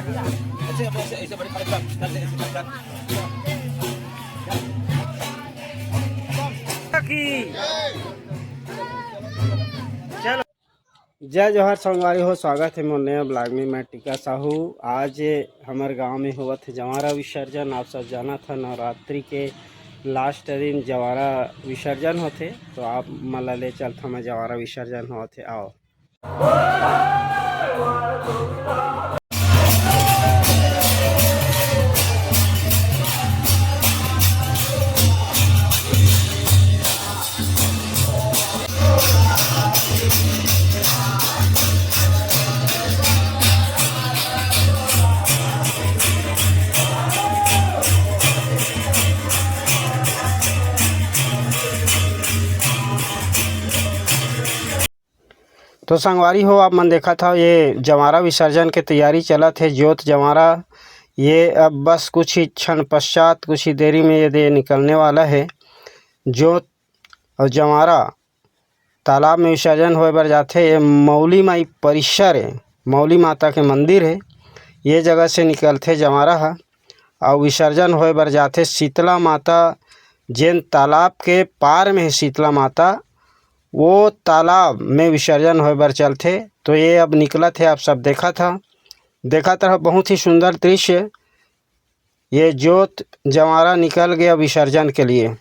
चलो जय जोहर संगवारी हो, स्वागत है मोर नया ब्लॉग में। मैं टीका साहू। आज हमारे गांव में हुआ थे जवारा विसर्जन। आप सब जाना था नवरात्रि के लास्ट दिन जवारा विसर्जन होते, तो आप मला ले चलता मैं जवारा विसर्जन होते। आओ तो संगवारी हो, आप मन देखा था ये जवारा विसर्जन के तैयारी चला थे। ज्योत जवारा ये अब बस कुछ ही क्षण पश्चात, कुछ ही देरी में ये निकलने वाला है। ज्योत और जवारा तालाब में विसर्जन होए बर जाते। ये मौली माई परिसर है, मौली माता के मंदिर है। ये जगह से निकलते जवारा है और विसर्जन होए बर जाते शीतला माता जैन तालाब के पार में है। शीतला माता वो तालाब में विसर्जन होए बर चलते। तो ये अब निकला थे, आप सब देखा था बहुत ही सुंदर दृश्य। ये ज्योत जवारा निकल गया विसर्जन के लिए।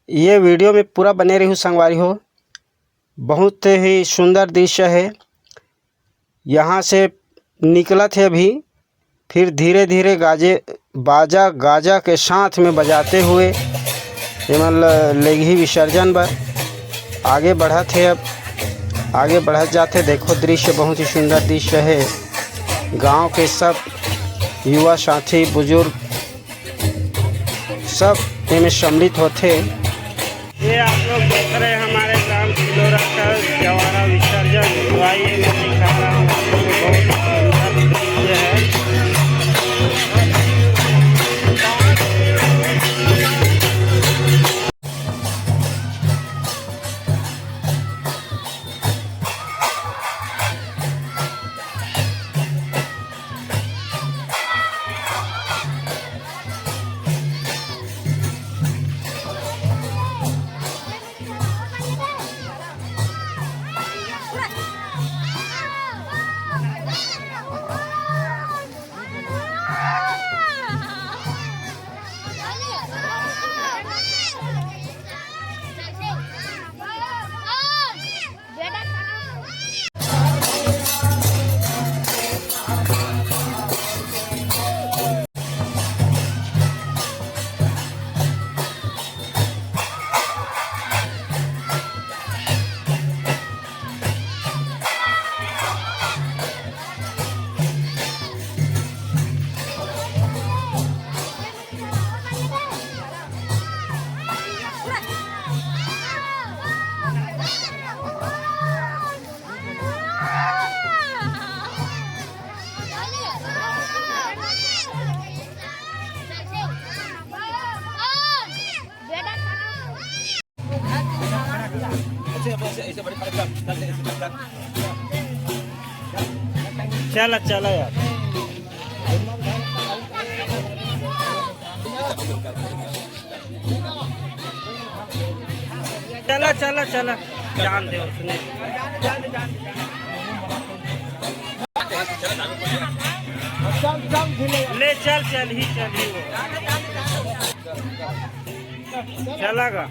ये वीडियो में पूरा बने रही संगवारी हो, बहुत ही सुंदर दृश्य है। यहाँ से निकला थे अभी, फिर धीरे धीरे गाजा के साथ में बजाते हुए लेगी विसर्जन पर आगे बढ़ा थे। अब आगे बढ़ जाते। देखो दृश्य बहुत ही सुंदर दृश्य है। गांव के सब युवा साथी बुजुर्ग सब इनमें सम्मिलित होते। ये आप लोग देख रहे हैं हमारे ग्राम सिलोरा का जवारा विसर्जन। मैं दिखा रहा हूँ, बहुत सुंदर दृश्य है। चला चला यार, चला चला चला, जान दे उसने। ले चल चल ही वो चलागा।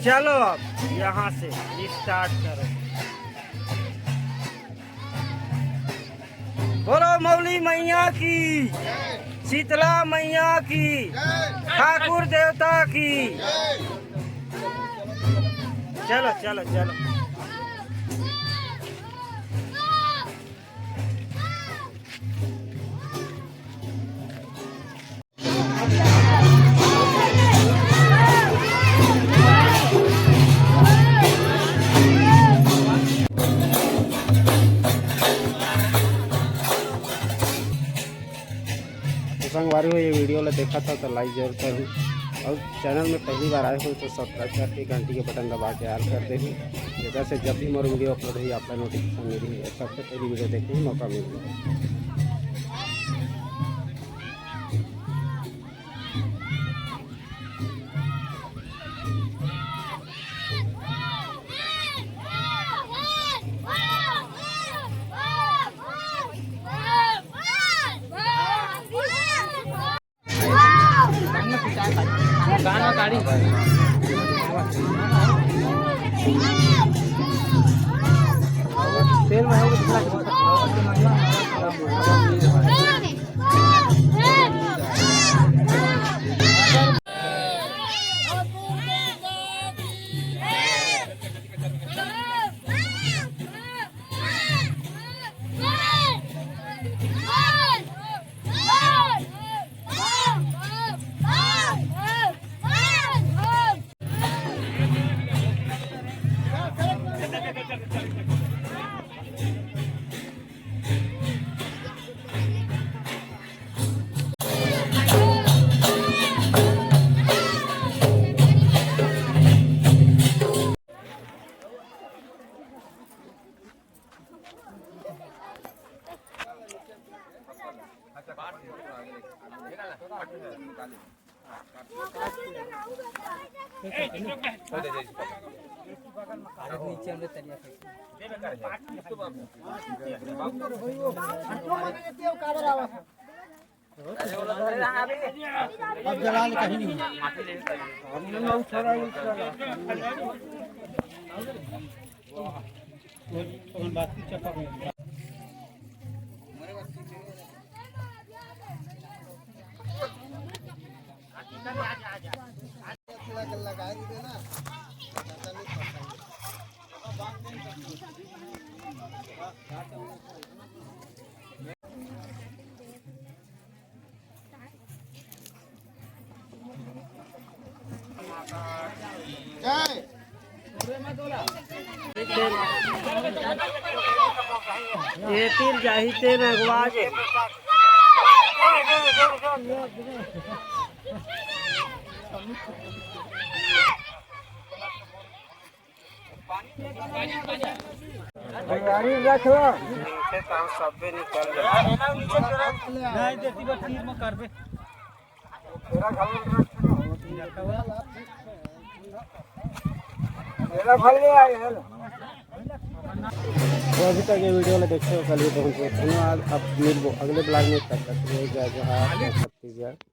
चलो अब यहाँ से स्टार्ट करो। बोलो मौली मैया की, शीतला मैया की, ठाकुर देवता की। चलो चलो चलो। रहे हो ये वीडियो ला देखा था तो लाइक जरूर करूँ, और चैनल में पहली बार आए हो तो सब्सक्राइब करके घंटी के बटन दबा के ऑल कर दें, जैसे से जब भी मोर वीडियो अपलोड हुई आपका नोटिफिकेशन मिली सबसे पहली वीडियो देखने का मौका मिल जाए। तेल अब जलाल कहीं नहीं ये तीर जाही ते नगवाज तैयारी रखो नीचे काम सब पे निकल नहीं देती बस तीर में कर बे तेरा खाली मेरा खाली आए है। तो अभी तक ये वीडियो में देखते हो, कल बहुत बहुत धन्यवाद। अब मिलबो अगले ब्लॉग में, तब तक जय जय।